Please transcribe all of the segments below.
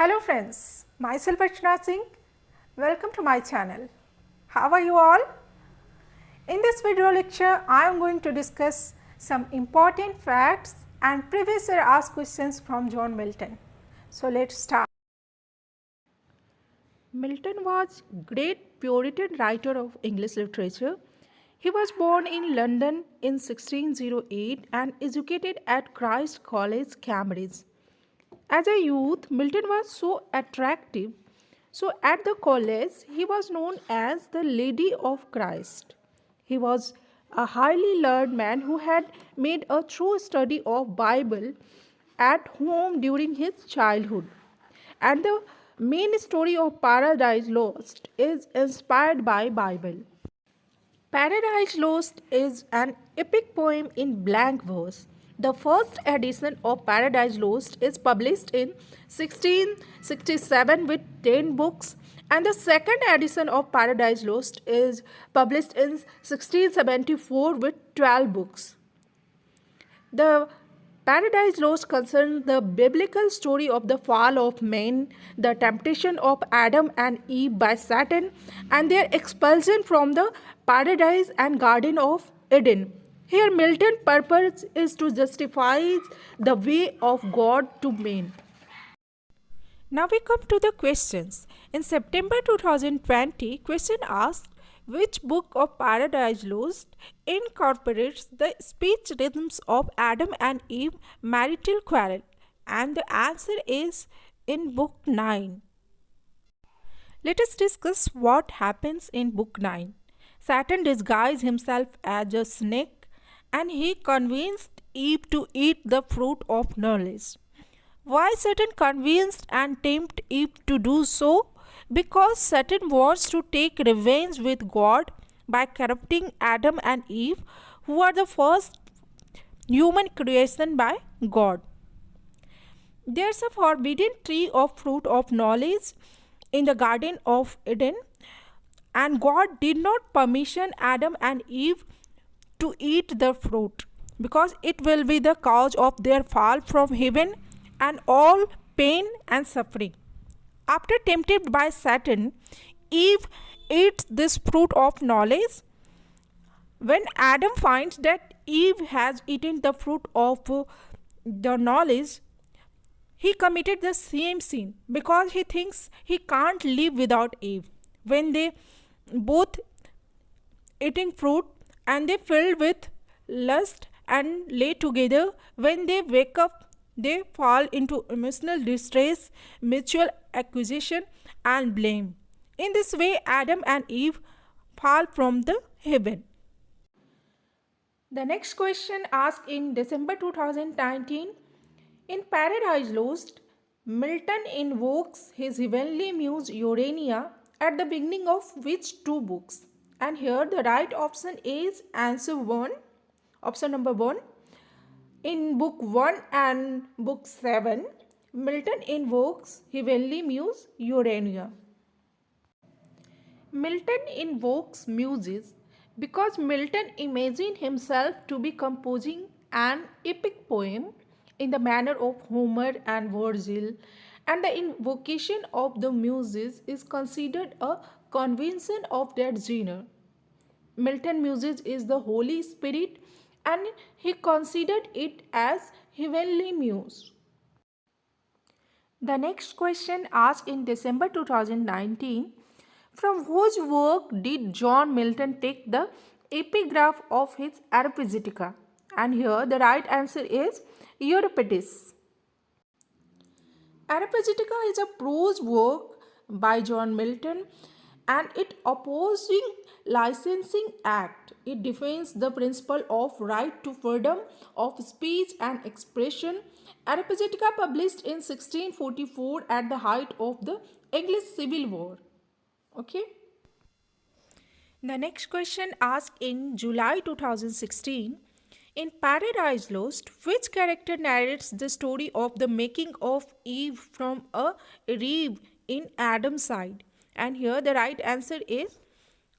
Hello friends, myself Archana Singh. Welcome to my channel. How are you all? In this video lecture, I am going to discuss some important facts and previous year asked questions from John Milton. So let's start. Milton was great Puritan writer of English literature. He was born in London in 1608 and educated at Christ College, Cambridge. As a youth, Milton was so attractive. So at the college, he was known as the Lady of Christ. He was a highly learned man who had made a true study of Bible at home during his childhood. And the main story of Paradise Lost is inspired by Bible. Paradise Lost is an epic poem in blank verse. The first edition of Paradise Lost is published in 1667 with 10 books, and the second edition of Paradise Lost is published in 1674 with 12 books. The Paradise Lost concerns the biblical story of the fall of man, the temptation of Adam and Eve by Satan, and their expulsion from the paradise and Garden of Eden. Here, Milton's purpose is to justify the way of God to man. Now we come to the questions. In September 2020, question asked, which book of Paradise Lost incorporates the speech rhythms of Adam and Eve marital quarrel? And the answer is in book 9. Let us discuss what happens in book 9. Satan disguised himself as a snake and he convinced Eve to eat the fruit of knowledge. Why Satan convinced and tempted Eve to do so? Because Satan wants to take revenge with God by corrupting Adam and Eve, who are the first human creation by God. There's a forbidden tree of fruit of knowledge in the Garden of Eden, and God did not permission Adam and Eve to eat the fruit because it will be the cause of their fall from heaven and all pain and suffering. After tempted by Satan, Eve eats this fruit of knowledge. When Adam finds that Eve has eaten the fruit of the knowledge, he committed the same sin because he thinks he can't live without Eve. When they both eating fruit and they filled with lust and lay together, when they wake up, they fall into emotional distress, mutual accusation and blame. In this way, Adam and Eve fall from the heaven. The next question asked in December 2019, in Paradise Lost, Milton invokes his heavenly muse Urania at the beginning of which two books? And here the right option is answer 1, option number 1. In book 1 and book 7, Milton invokes heavenly muse Urania. Milton invokes muses because Milton imagined himself to be composing an epic poem in the manner of Homer and Virgil, and the invocation of the muses is considered a convention of that genre. Milton muses is the Holy Spirit and he considered it as heavenly muse. The next question asked in December 2019, from whose work did John Milton take the epigraph of his Areopagitica? And here the right answer is Euripides. Areopagitica is a prose work by John Milton and it opposing licensing act. It defends the principle of right to freedom of speech and expression. Areopagitica published in 1644 at the height of the English Civil War. Okay. The next question asked in July 2016, in Paradise Lost, which character narrates the story of the making of Eve from a rib in Adam's side? And here the right answer is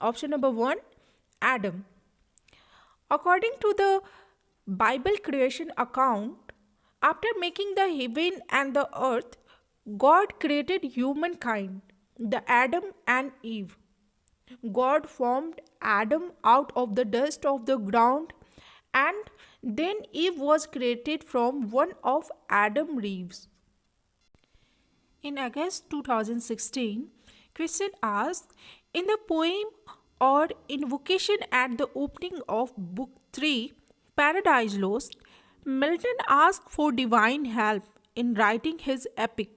option number 1, Adam. According to the Bible creation account, after making the heaven and the earth, God created humankind, the Adam and Eve. God formed Adam out of the dust of the ground, and then Eve was created from one of Adam's ribs. In August 2016, Christian asked, in the poem or invocation at the opening of Book 3, Paradise Lost, Milton asked for divine help in writing his epic.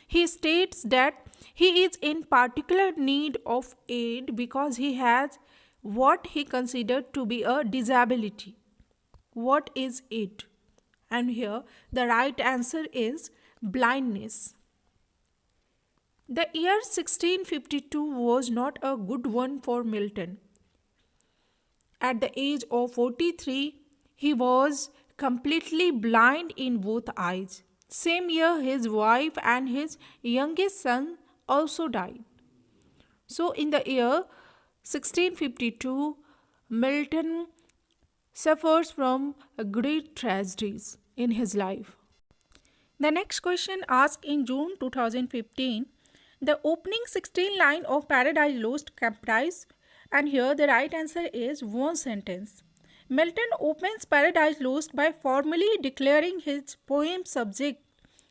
He states that he is in particular need of aid because he has what he considered to be a disability. What is it? And here the right answer is blindness. The year 1652 was not a good one for Milton. At the age of 43, he was completely blind in both eyes. Same year, his wife and his youngest son also died. So, in the year 1652, Milton suffers from great tragedies in his life. The next question asked in June 2015, the opening 16 line of Paradise Lost comprise, and here the right answer is one sentence. Milton opens Paradise Lost by formally declaring his poem subject,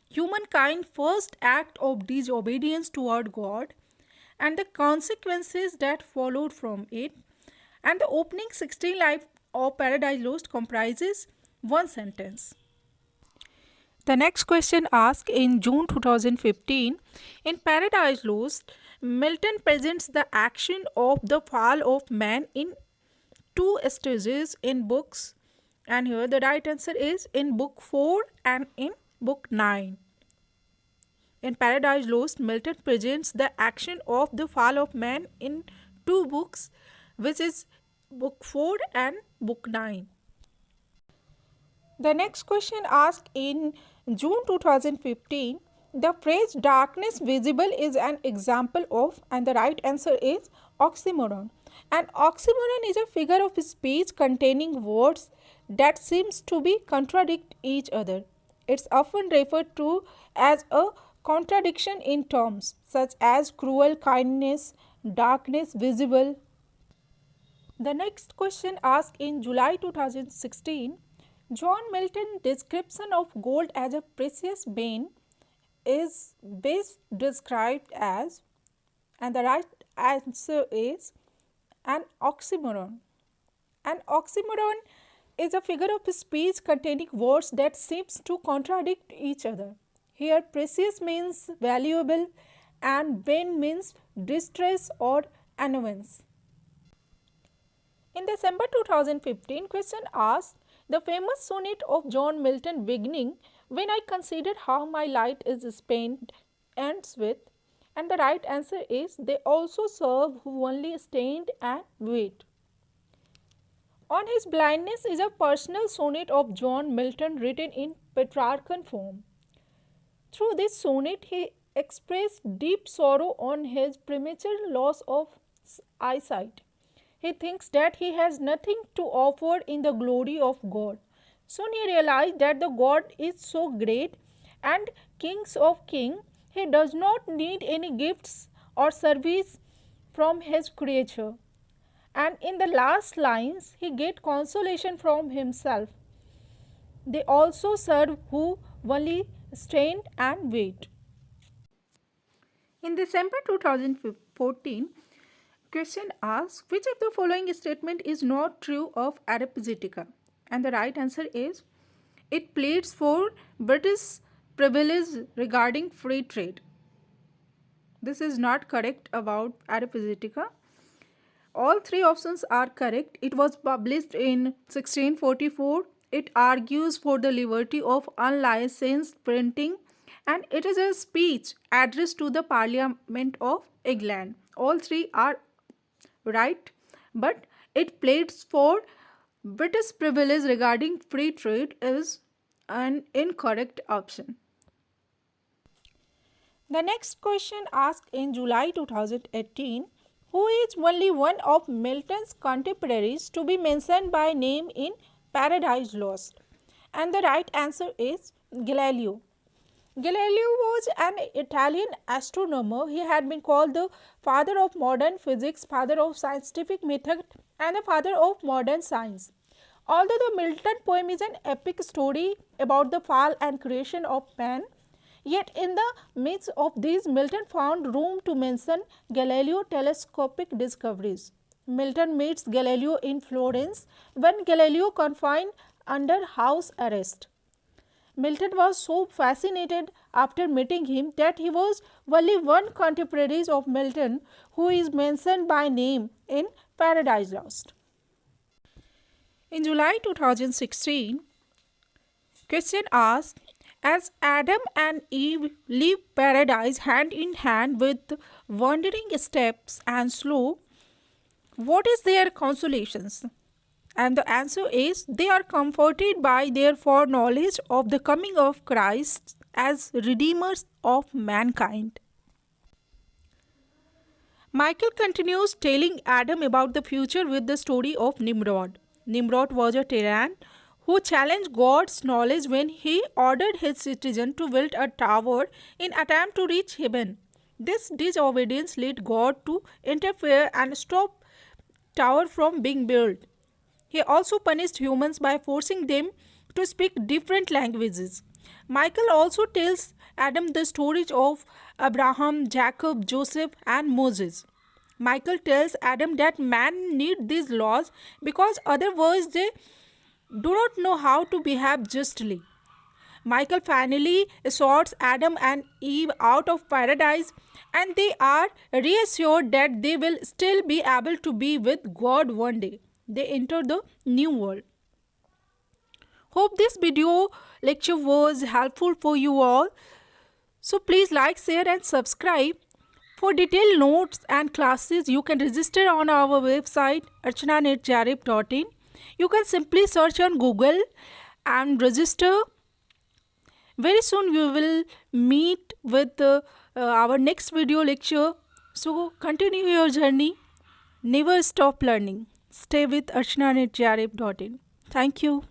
humankind's first act of disobedience toward God, and the consequences that followed from it, and the opening 16 lines of Paradise Lost comprises one sentence. The next question asked in June 2015, in Paradise Lost, Milton presents the action of the fall of man in two stages in books, and here the right answer is in book 4 and in book 9. In Paradise Lost, Milton presents the action of the fall of man in two books, which is book 4 and book 9. The next question asked in June 2015, the phrase darkness visible is an example of, and the right answer is oxymoron. An oxymoron is a figure of speech containing words that seems to be contradict each other. It's often referred to as a contradiction in terms such as cruel kindness, darkness visible. The next question asked in July 2016, John Milton's description of gold as a precious bane is best described as, and the right answer is an oxymoron. An oxymoron is a figure of speech containing words that seems to contradict each other. Here precious means valuable and bane means distress or annoyance. In December 2015, question asked, the famous sonnet of John Milton beginning, when I consider how my light is spent, ends with, and the right answer is, they also serve who only stand and wait. On his blindness is a personal sonnet of John Milton written in Petrarchan form. Through this sonnet, he expressed deep sorrow on his premature loss of eyesight. He thinks that he has nothing to offer in the glory of God. Soon he realized that the God is so great and kings of kings, he does not need any gifts or service from his creature. And in the last lines, he gets consolation from himself. They also serve who only stand and wait. In December 2014, question asks, which of the following statement is not true of Areopagitica? And the right answer is, it pleads for British privilege regarding free trade. This is not correct about Areopagitica. All three options are correct. It was published in 1644. It argues for the liberty of unlicensed printing, and it is a speech addressed to the Parliament of England. All three are right, but it pleads for British privilege regarding free trade is an incorrect option. The next question asked in July 2018, who is only one of Milton's contemporaries to be mentioned by name in Paradise Lost? And the right answer is Galileo. Galileo was an Italian astronomer. He had been called the father of modern physics, father of scientific method, and the father of modern science. Although the Milton poem is an epic story about the fall and creation of man, yet in the midst of these, Milton found room to mention Galileo's telescopic discoveries. Milton meets Galileo in Florence when Galileo confined under house arrest. Milton was so fascinated after meeting him that he was only one contemporary of Milton who is mentioned by name in Paradise Lost. In July 2016, question asked, as Adam and Eve leave paradise hand in hand with wandering steps and slow, what is their consolations? And the answer is, they are comforted by their foreknowledge of the coming of Christ as redeemers of mankind. Michael continues telling Adam about the future with the story of Nimrod. Nimrod was a tyrant who challenged God's knowledge when he ordered his citizens to build a tower in attempt to reach heaven. This disobedience led God to interfere and stop tower from being built. He also punished humans by forcing them to speak different languages. Michael also tells Adam the stories of Abraham, Jacob, Joseph, and Moses. Michael tells Adam that man need these laws because otherwise they do not know how to behave justly. Michael finally escorts Adam and Eve out of paradise, and they are reassured that they will still be able to be with God one day. They enter the new world. Hope this video lecture was helpful for you all. So please like, share and subscribe. For detailed notes and classes, you can register on our website archananetjarib.in. You can simply search on Google and register. Very soon we will meet with our next video lecture. So continue your journey. Never stop learning. Stay with archananetjarib.in. Thank you.